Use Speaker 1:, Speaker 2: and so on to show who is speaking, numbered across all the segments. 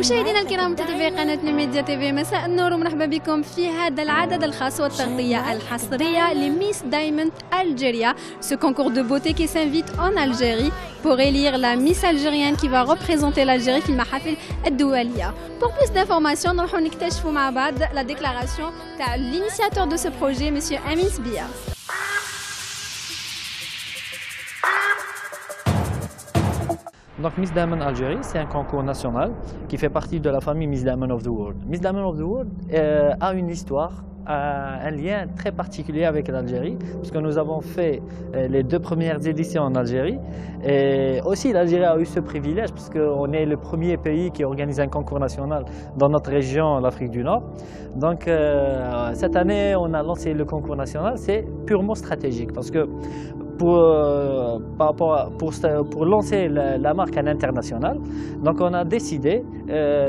Speaker 1: مشاهدينا الكرام متابعي قناة الميديا تيفي، مساء النور ومرحبا بكم في هذا العدد الخاص والتغطية الحصرية لميس دايموند Algérie, ce concours de beauté qui s'invite en Algérie pour élire la Miss algérienne qui va représenter l'Algérie في المحافل الدولية. Pour plus d'informations, نروحوا نكتشفوا مع بعض la déclaration تاع l'initiateur de ce projet, Monsieur Amin Sbia.
Speaker 2: Donc Miss Diamond Algérie, c'est un concours national qui fait partie de la famille Miss Diamond of the World. Miss Diamond of the World a une histoire, un lien très particulier avec l'Algérie, puisque nous avons fait les 2 premières éditions en Algérie. Et aussi l'Algérie a eu ce privilège, puisqu'on est le premier pays qui organise un concours national dans notre région, l'Afrique du Nord. Donc cette année, on a lancé le concours national, c'est purement stratégique, parce que pour lancer la marque à l'international, donc on a décidé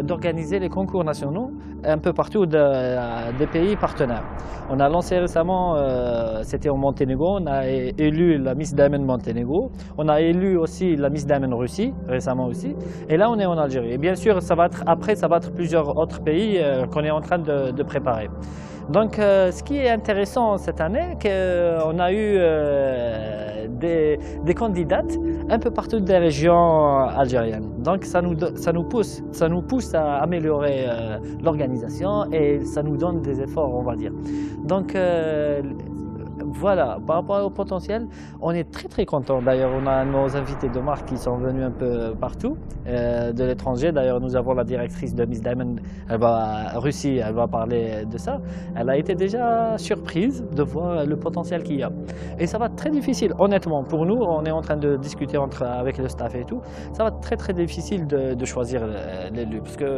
Speaker 2: d'organiser les concours nationaux un peu partout des pays partenaires. On a lancé récemment, c'était au Monténégro, on a élu la Miss Diamond Monténégro, on a élu aussi la Miss Diamond Russie récemment aussi, et là on est en Algérie. Et bien sûr, après ça va être plusieurs autres pays qu'on est en train de préparer. Donc ce qui est intéressant cette année, qu'on a eu des candidates un peu partout des régions algériennes. Donc ça nous pousse à améliorer l'organisation et ça nous donne des efforts, on va dire. Donc voilà, par rapport au potentiel, on est très content. D'ailleurs, on a nos invités de marque qui sont venus un peu partout de l'étranger. D'ailleurs, nous avons la directrice de Miss Diamond, Russie, elle va parler de ça. Elle a été déjà surprise de voir le potentiel qu'il y a. Et ça va être très difficile, honnêtement. Pour nous, on est en train de discuter avec le staff et tout. Ça va être très difficile de choisir l'élu, parce que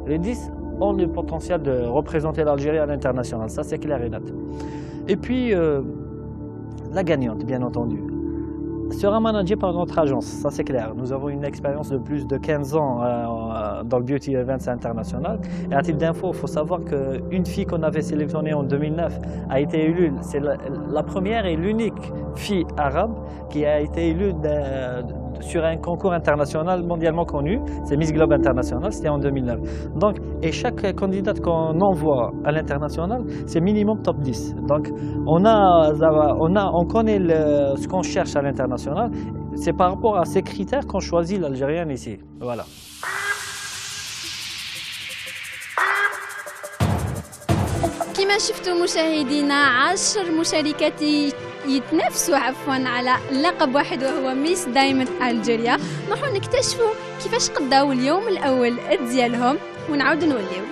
Speaker 2: les 10 ont le potentiel de représenter l'Algérie à l'international. Ça, c'est clair et net. Et puis, la gagnante, bien entendu, sera managée par notre agence, ça c'est clair. Nous avons une expérience de plus de 15 ans dans le Beauty Events International. Et à titre d'info, il faut savoir qu'une fille qu'on avait sélectionnée en 2009 a été élue, c'est la première et l'unique fille arabe qui a été élue sur un concours international mondialement connu, c'est Miss Globe International, c'était en 2009. Donc, et chaque candidate qu'on envoie à l'international, c'est minimum top 10. Donc, on connaît ce qu'on cherche à l'international. C'est par rapport à ces critères qu'on choisit l'Algérienne ici. Voilà.
Speaker 1: كما شفتوا مشاهدينا 10 مشاركات يتنافسوا على لقب واحد وهو ميس دايموند ألجيريا. نروحوا نكتشفوا كيفاش قضاو اليوم الأول ديالهم ونعاودوا نوليو.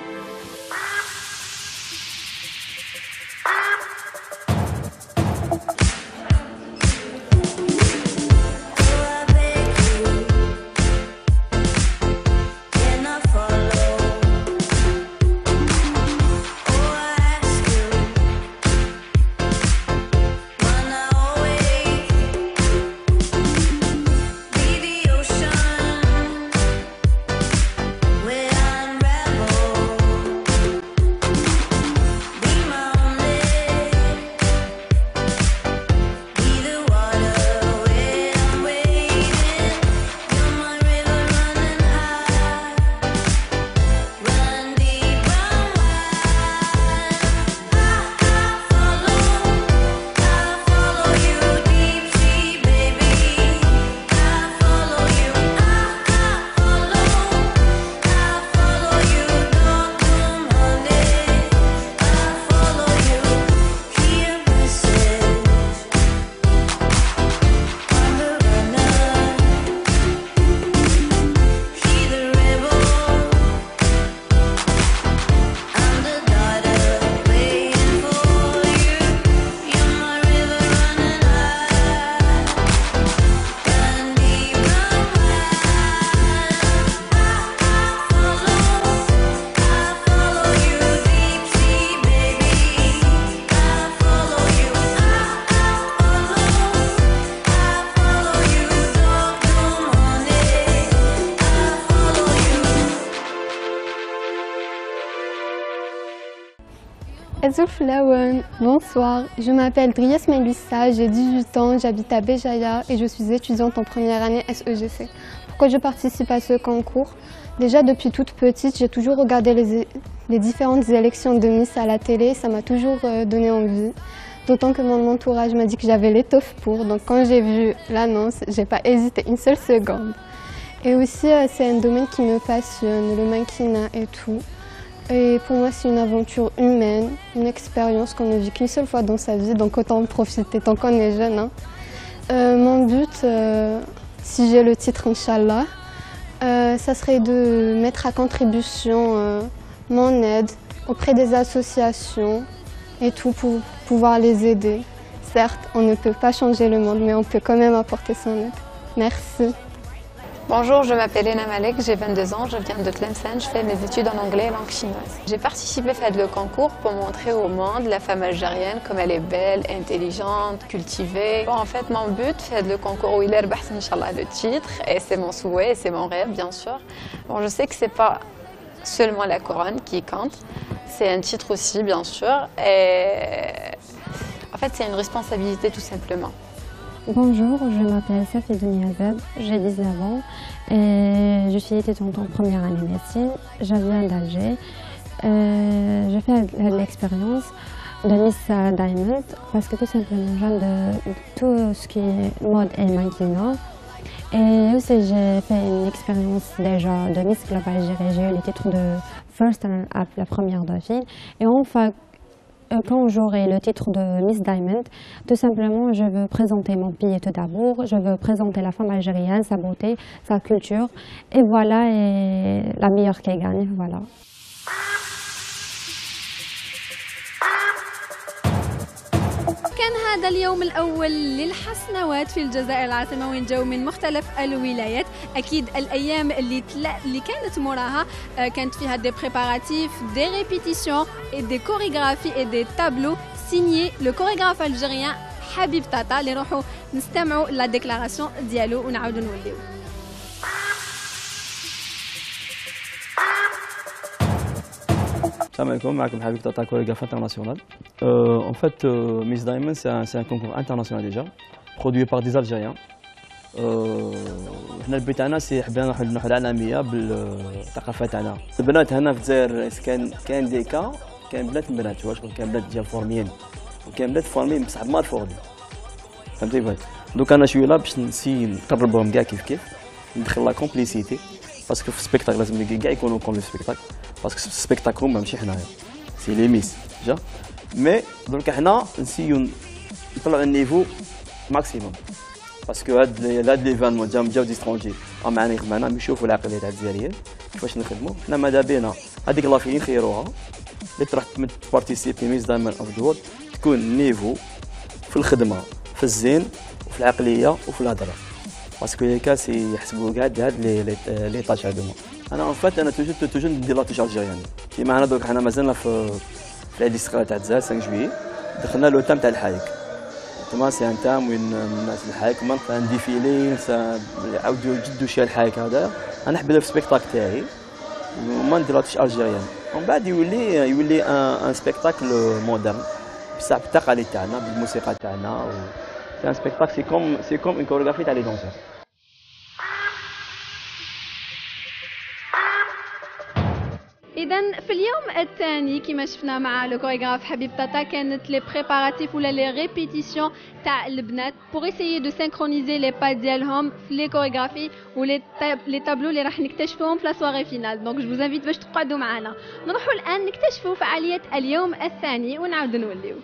Speaker 3: Bonsoir, je m'appelle Drias Menguissa, j'ai 18 ans, j'habite à Béjaïa et je suis étudiante en première année SEGC. Pourquoi je participe à ce concours? Déjà, depuis toute petite, j'ai toujours regardé les différentes élections de Miss à la télé. Ça m'a toujours donné envie. D'autant que mon entourage m'a dit que j'avais l'étoffe pour. Donc quand j'ai vu l'annonce, j'ai pas hésité une seule seconde. Et aussi, c'est un domaine qui me passionne, le mannequinat et tout. Et pour moi, c'est une aventure humaine, une expérience qu'on ne vit qu'une seule fois dans sa vie. Donc autant en profiter tant qu'on est jeune. Hein. Mon but, si j'ai le titre, Inch'Allah, ça serait de mettre à contribution mon aide auprès des associations et tout pour pouvoir les aider. Certes, on ne peut pas changer le monde, mais on peut quand même apporter son aide. Merci.
Speaker 4: Bonjour, je m'appelle Lena Malek, j'ai 22 ans, je viens de Tlemcen, je fais mes études en anglais et langue chinoise. J'ai participé à le concours pour montrer au monde la femme algérienne comme elle est belle, intelligente, cultivée. Bon, en fait, mon but, c'est le concours où il est Inch'Allah le titre, et c'est mon souhait, c'est mon rêve, bien sûr. Bon, je sais que c'est pas seulement la couronne qui compte, c'est un titre aussi, bien sûr, et en fait, c'est une responsabilité tout simplement.
Speaker 5: Bonjour, je m'appelle Safi Duniazad, j'ai 19 ans et je suis étudiante en première année médecine. Je viens d'Alger. Je fais l'expérience de Miss Diamond parce que tout simplement j'aime de tout ce qui est mode et mannequinat. Et aussi j'ai fait une expérience déjà de Miss Club Algérie. J'ai eu le titre de First Runner-up, la première dauphine. Et enfin, quand j'aurai le titre de Miss Diamond, tout simplement, je veux présenter mon pays tout d'abord. Je veux présenter la femme algérienne, sa beauté, sa culture. Et voilà, et la meilleure qui gagne, voilà.
Speaker 1: كان هذا اليوم الأول للحسنوات في الجزائر العاصمة وين جاوا من مختلف الولايات. أكيد الأيام اللي كانت موراها كانت فيها دي بريباراتيف دي ريبيتيسيون et des chorégraphies et des tableaux signés le chorégraphe algérien حبيب طاطا اللي نروحوا نستمعوا لا ديكلاراسيون ديالو ونعاودوا نوليو.
Speaker 6: Salam alaikum, معكم حبيب طاطا chorégraphe international. En fait, Miss Diamond, c'est un concours international déjà, produit par des Algériens. حنا البيت تاعنا سي حبينا نروحوا العالميه بالثقافه تاعنا. البنات هنا في الجزائر كاين دي كا، كاين بنات واش كاين بنات ديال فورميين وكاين بنات فورميين بصح مارفوغين. فهمتي فهمت. دوك انا شويه لا باش نسي نقربهم كاع كيف ندخل لا كومبليسيتي باسكو في السبيكتاكل لازم كاع يكونوا كوم لو سبيكتاكل باسكو السبيكتاكل ماشي حنايا سي لي ميس جا مي دونك حنا نسيو نطلعوا النيفو ماكسيموم باسكو هاد ليفينمون جاو ديسترونجي معنا يخدمنا يشوفوا العقليه تاع الجزائريين كيفاش نخدموا حنا ماذا بينا هذيك لافي نخيروها اللي تروح تبارتيسيبي ميس دايما اوف ذا وورلد تكون نيفو في الخدمه في الزين وفي العقليه وفي الهضره باسكو لي كاس يحسبوا كاع هاد لي طاش هادوما. انا اون فات انا توجور ندير لاتوش الجيريان كيما انا دوك حنا مازلنا في العيد الاستقلال تاع الجزائر 5 جويي دخلنا لو تام تاع الحايك تما سي ان تام وين الناس الحايك وما نديفيلي يعاودوا يجدوا شي الحايك هذا انا نحب في سبيكتاكل تاعي وما ندير لاتوش الجيريان ومن بعد يولي ان سبيكتاكل مودرن بصح بالتقاليد تاعنا بالموسيقى تاعنا سي ان سبيكتاكل سي كوم اون كوريغرافي تاع لي دونسور.
Speaker 1: إذن في اليوم الثاني كما شفنا مع لو كوريغراف حبيب طاطا كانت لي بريباراتيف ولا لي ريبيتيسيون تاع البنات بور ايسيي دو سينكرونيزي لي با ديالهم في لي كوريغرافي ولي طابلو اللي راح نكتشفوهم في لا سواري فينال. دونك جو انفيت باش تقعدوا معنا. نروحوا الان نكتشفوا فعالية اليوم الثاني ونعاودوا نوليو.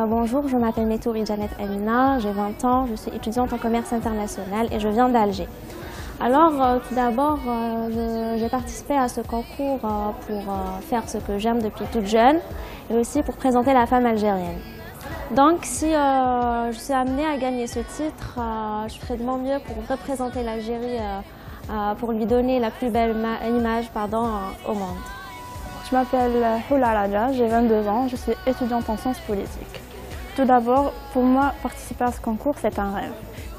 Speaker 7: Bonjour, je m'appelle Metouri Janet Amina, j'ai 20 ans, je suis étudiante en commerce international et je viens d'Alger. Alors, tout d'abord, j'ai participé à ce concours pour faire ce que j'aime depuis toute jeune et aussi pour présenter la femme algérienne. Donc, si je suis amenée à gagner ce titre, je ferai de mon mieux pour représenter l'Algérie, pour lui donner la plus belle image au monde.
Speaker 8: Je m'appelle Houla Raja, j'ai 22 ans, je suis étudiante en sciences politiques. Tout d'abord, pour moi, participer à ce concours, c'est un rêve.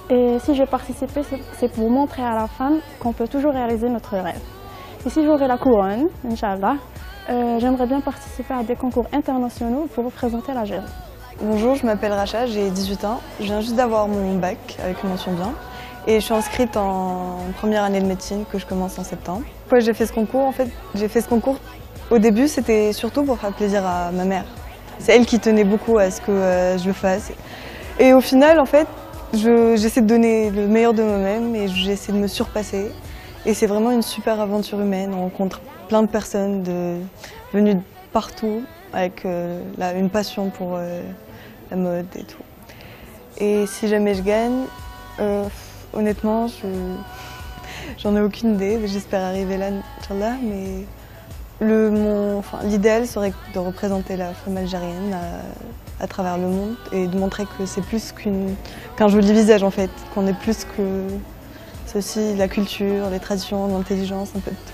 Speaker 8: Et si j'ai participé, c'est pour montrer à la femme qu'on peut toujours réaliser notre rêve. Et si j'aurai la couronne, Inch'Allah, j'aimerais bien participer à des concours internationaux pour représenter l'Algérie.
Speaker 9: Bonjour, je m'appelle Racha, j'ai 18 ans. Je viens juste d'avoir mon bac avec une mention bien. Et je suis inscrite en première année de médecine que je commence en septembre. Pourquoi j'ai fait ce concours? En fait, j'ai fait ce concours. Au début, c'était surtout pour faire plaisir à ma mère. C'est elle qui tenait beaucoup à ce que je le fasse. Et au final, en fait, j'essaie de donner le meilleur de moi-même et j'essaie de me surpasser. Et c'est vraiment une super aventure humaine. On rencontre plein de personnes venues de partout avec une passion pour la mode et tout. Et si jamais je gagne, honnêtement, j'en ai aucune idée. J'espère arriver là, Inch'Allah, mais l'idéal serait de représenter la femme algérienne à travers le monde et de montrer que c'est plus qu'un joli visage en fait, qu'on est plus que ceci, la culture, les traditions, l'intelligence, un peu de tout.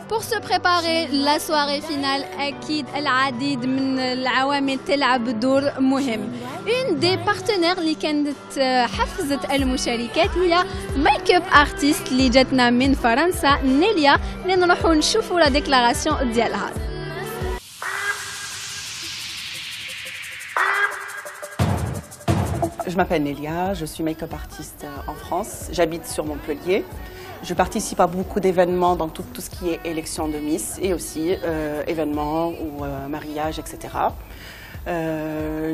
Speaker 1: Pour se préparer la soirée finale, أكيد العديد من العوامل تلعب دور مهم. Une des partenaires اللي كانت حفزت المشاركات هي ميك اب ارتست اللي جاتنا من فرنسا نيليا اللي نروحوا نشوفوا لا ديكلاراسيون ديالها.
Speaker 10: Je m'appelle Nélia, je suis make-up artiste en France, j'habite sur Montpellier. Je participe à beaucoup d'événements dans tout ce qui est élection de Miss et aussi événements ou mariage, etc.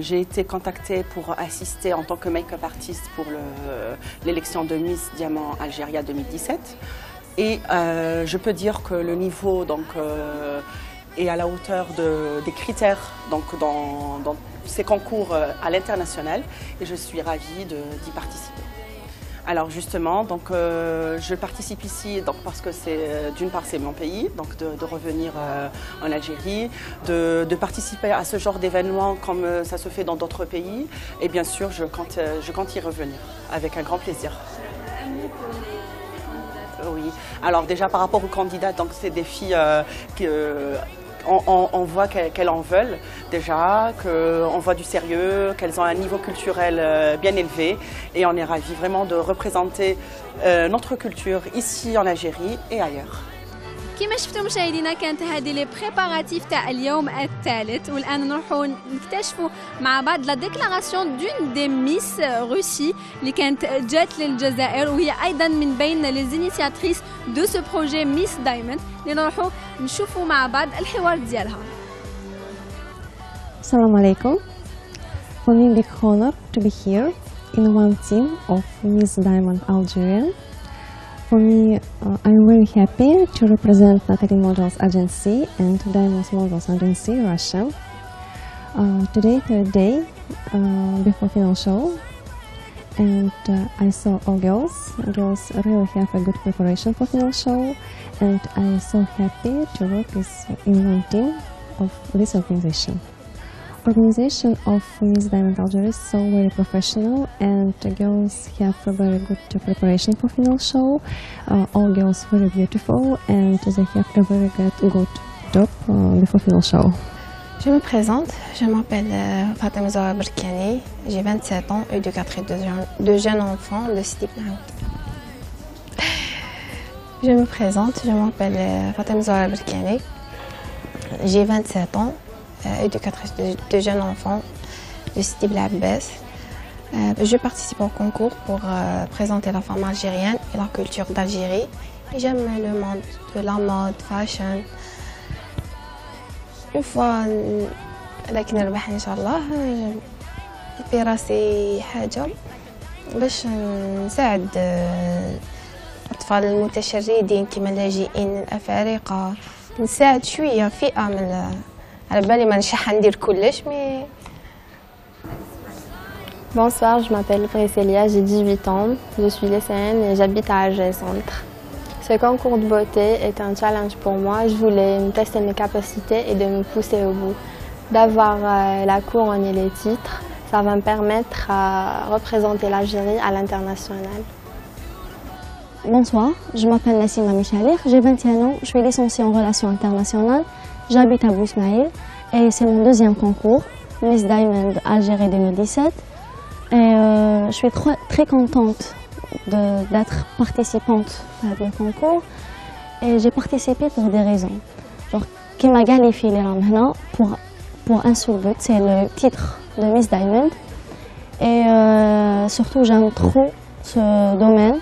Speaker 10: J'ai été contactée pour assister en tant que make-up artiste pour l'élection de Miss Diamant Algérie 2017. Et je peux dire que le niveau est à la hauteur des critères dans ces concours à l'international et je suis ravie d'y participer. Alors justement, je participe ici parce que d'une part c'est mon pays, donc de revenir en Algérie, de participer à ce genre d'événements comme ça se fait dans d'autres pays et bien sûr je compte y revenir avec un grand plaisir. Oui, alors déjà par rapport aux candidats, donc c'est des filles on voit qu'elles en veulent déjà, qu'on voit du sérieux, qu'elles ont un niveau culturel bien élevé et on est ravis vraiment de représenter notre culture ici en Algérie et ailleurs.
Speaker 1: كما شفتوا مشاهدينا كانت هذه لي بريباراتيف تاع اليوم الثالث والان نروحوا نكتشفوا مع بعض لا ديكلاراسيون دون دي ميس روسي اللي كانت جات للجزائر وهي ايضا من بين لي زينيسياتريس دو سو بروجي ميس دايموند اللي نروحوا نشوفوا مع بعض الحوار ديالها.
Speaker 5: Assalamu alaikum. For me, big honor to be here in one team of Miss Diamond Algeria. For me, I'm very happy to represent Natalie Models Agency and Diamond Models Agency, Russia. Today, third day before final show, and I saw all girls. Girls really have a good preparation for final show, and I'm so happy to work in one team of this organization. organization of Miss Diamond Algeria is so very professional, and the girls have a very good preparation for final show. All girls very beautiful, and they have a very good top before final show.
Speaker 11: Je me présente, je m'appelle Fatima Zahra Berkani, j'ai 27 ans, éducatrice de jeunes enfants de Sidi Bn Aoud. Je me présente, je m'appelle Fatima Zahra Berkani, j'ai 27 ans, éducatrice de jeunes enfants de Sidi Bn Abbas. Je participe au concours pour présenter la femme algérienne et la culture d'Algérie. J'aime le monde de la mode, fashion. Une fois لكن نربح إن شاء الله في راسي حاجة باش نساعد الأطفال المتشردين كما اللاجئين الأفارقة، نساعد شوية فئة من على بالي ما نشح ندير كلش مي.
Speaker 12: Bonsoir, je m'appelle Priscilla, j'ai 18 ans, je suis lycéenne et j'habite à Alger Centre. Ce concours de beauté est un challenge pour moi. Je voulais me tester mes capacités et de me pousser au bout. D'avoir la couronne et les titres, ça va me permettre à représenter l'Algérie à l'international.
Speaker 5: Bonsoir, je m'appelle Nassima Michalir, j'ai 21 ans, je suis licenciée en relations internationales, j'habite à Bousmaïl et c'est mon deuxième concours, Miss Diamond Algérie 2017. Et je suis très contente d'être participante à le concours et j'ai participé pour des raisons. Genre, qui m'a qualifié pour un seul but, c'est le titre de Miss Diamond. Et surtout, j'aime trop ce domaine.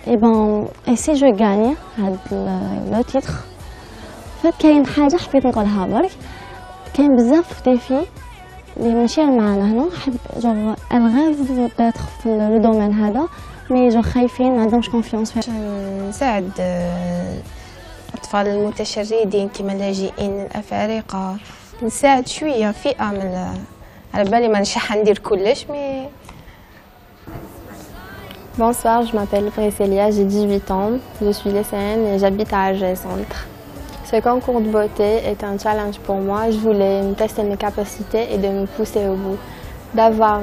Speaker 5: Et si je gagne le titre, en fait, كاين حاجة حبيت نقولها برك، كاين بزاف ديفي اللي ماشيين معنا هنا، genre elles rêvent d'être في le domaine هذا، mais genre خايفين ما عندهمش confiance فيه.
Speaker 11: نساعد الأطفال المتشردين كما اللاجئين الأفارقة، نساعد شوية فئة من على بالي ما نشح ندير كلش مي.
Speaker 12: Bonsoir, je m'appelle Priscilla, j'ai 18 ans, je suis lycéenne et j'habite à Alger Centre. Ce concours de beauté est un challenge pour moi. Je voulais me tester mes capacités et de me pousser au bout. D'avoir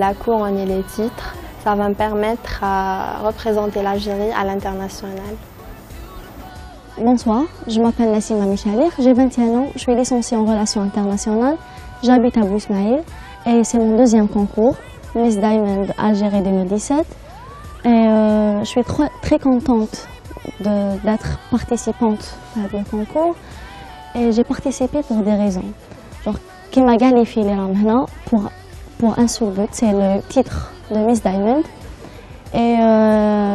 Speaker 12: la couronne et les titres, ça va me permettre à représenter l'Algérie à l'international.
Speaker 5: Bonsoir, je m'appelle Nassima Michalir, j'ai 21 ans, je suis licenciée en relations internationales, j'habite à Bousmaïl et c'est mon deuxième concours, Miss Diamond Algérie 2017. Et je suis très contente d'être participante à le concours et j'ai participé pour des raisons. Genre, qui m'a qualifié pour un seul but, c'est le titre de Miss Diamond. Et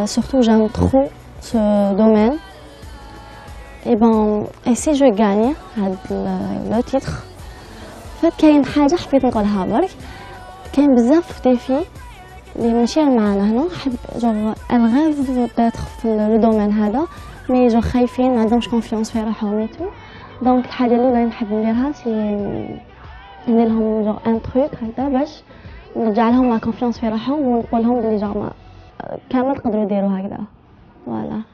Speaker 5: surtout, j'aime trop ce domaine. Et si je gagne le titre, en fait, كاين حاجة حبيت نقولها برك، كاين بزاف ديفي اللي ماشيين معنا هنا، genre elles rêvent d'être في le domaine هذا، mais genre خايفين ما عندهمش confiance في روحهم et tout. Donc الحاجة الأولى اللي نحب نديرها سي ندير لهم genre un truc هكذا باش نرجع لهم la confiance في روحهم ونقول لهم بلي genre كامل تقدروا ديروا هكذا. Voilà.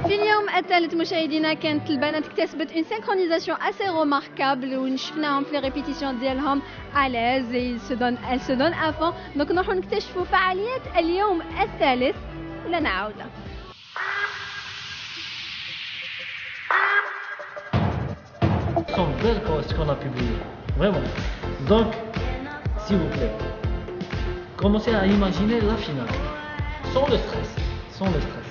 Speaker 1: في اليوم الثالث مشاهدينا كانت البنات اكتسبت une synchronisation assez remarquable ونشفناهم في les répétitions ديالهم à l'aise et elles se donnent à fond. donc نروحوا نكتشفوا فعاليات اليوم الثالث ولا نعاودة.
Speaker 2: Sont belles ce qu'on a publié, vraiment. Donc, s'il vous plaît, commencez à imaginer la finale, sans le stress, sans le stress.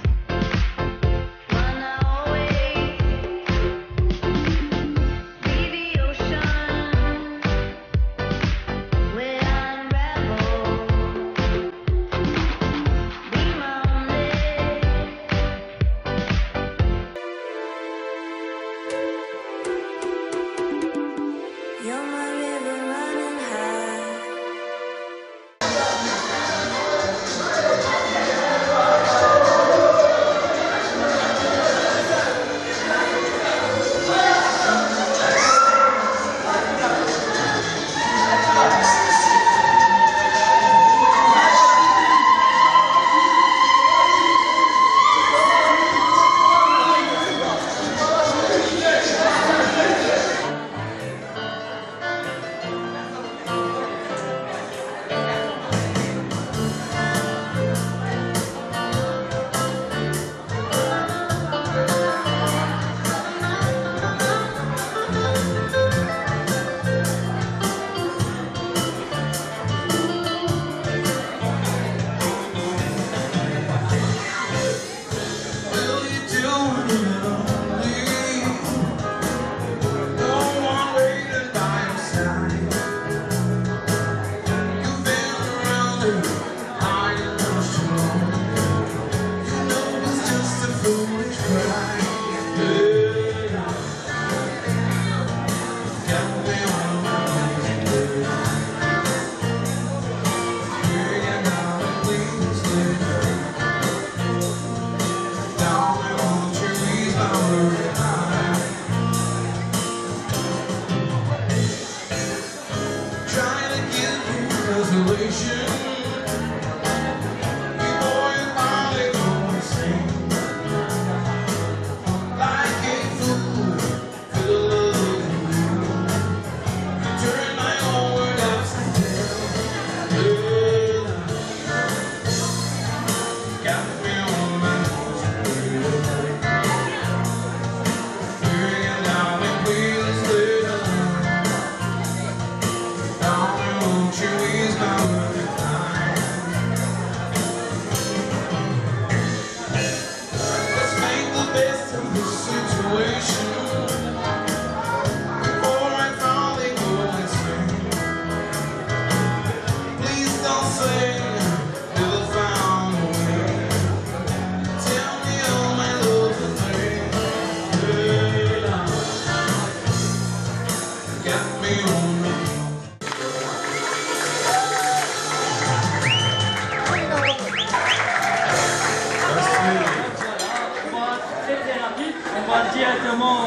Speaker 13: Directement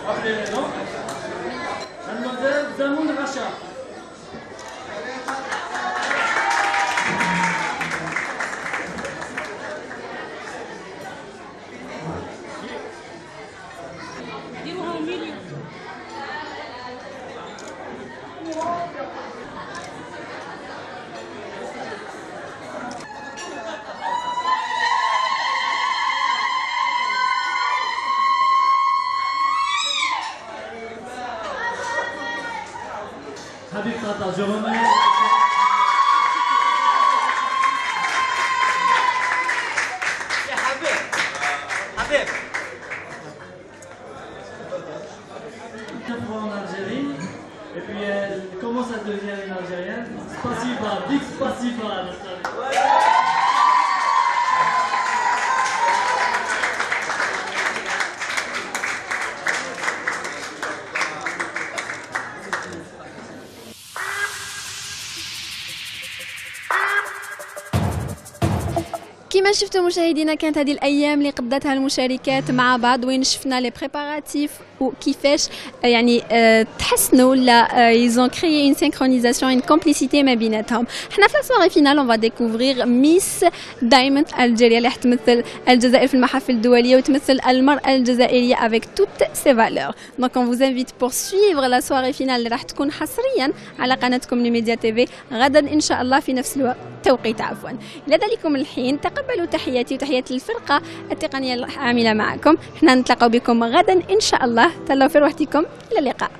Speaker 13: appeler les noms. Mademoiselle Zamoun Racha. Habib Tata, je remets. Habib. En Algérie, et puis elle commence à devenir une Algérienne. Spasiba, big spasiba.
Speaker 1: كما شفتوا مشاهدينا كانت هذه الايام اللي قضتها المشاركات مع بعض وين شفنا لي بريباراتيف وكيفاش يعني تحسنوا ولا يزون كريي اون سينكرونيزاسيون اون كومبليسيتي ما بيناتهم. حنا في السواري فينال اون فا ديكوفرير ميس دايموند الجيريا اللي حتمثل الجزائر في المحافل الدوليه وتمثل المراه الجزائريه avec toutes ses valeurs. Donc on vous invite pour suivre la soirée finale اللي راح تكون حصريا على قناتكم لميديا تيفي غدا ان شاء الله في نفس التوقيت عفوا. الى ذلكم الحين تقبلوا تحياتي وتحيات الفرقه التقنيه العامله معكم. احنا نتلاقاو بكم غدا ان شاء الله. تهلاو في روحتكم. الى اللقاء.